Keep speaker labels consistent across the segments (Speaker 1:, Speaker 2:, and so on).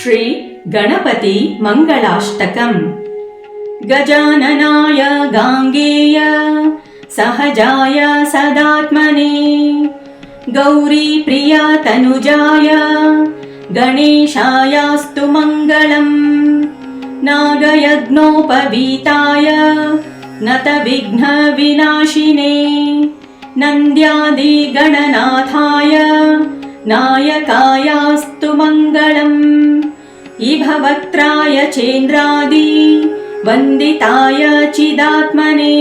Speaker 1: श्री गणपति मंगलाष्टकम्। गजाननाय गांगेय सहजाय सदात्मने गौरी प्रिय तनुजाय गणेशायास्तु मंगलम्। नागयज्ञोपवीताय नत विघ्न विनाशिने नन्द्यादि गणनाथाय नायकायास्तु मंगलम्। इभवक्त्राय चेन्द्रादि वन्दिताय चिदात्मने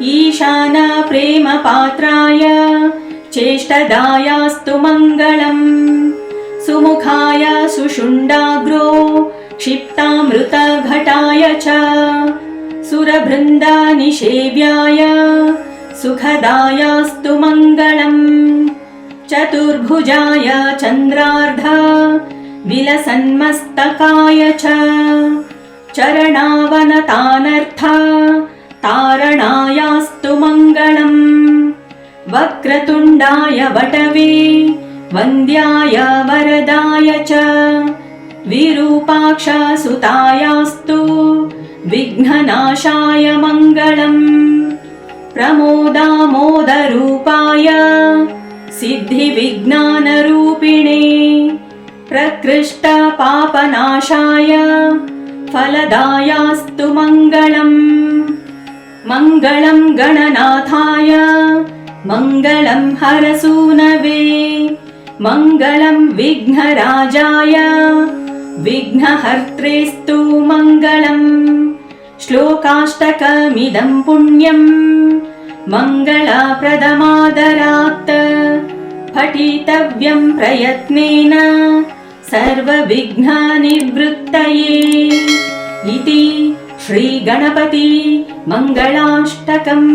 Speaker 1: ईशान प्रेम पात्राय चेष्टदायास्तु मंगलम्। सुमुखाय सुषुण्डाग्रो क्षिप्तामृत घटाय च सुरवृन्द निषेव्याय सुखदायास्तु मंगलम्। चतुर्भुजाय चन्द्रार्ध विलसन्मस्तकाय च चरणावनतानर्थ तारणायास्तु मंगलम्। वक्रतुण्डाय वटवे वन्द्याय वरदाय च विरूपाक्ष सुतायास्तु विघ्ननाशाय मंगलम्। प्रमोदामोदरूपाय सिद्धिविज्ञानरूपिणे प्रकृष्ट पापनाशाय फलदायास्तु मंगलम्। मंगलं गणनाथाय मंगलं हरसूनवे मंगलं विघ्नराजाय विघ्नहर्त्रेस्तु मंगलम्। श्लोकाष्टकमिदं पुण्यं मंगलप्रदमादरात् पठितव्यं प्रयत्नेन सर्वविघ्ननिवृत्तये इति श्री गणपति मंगलाष्टकम्।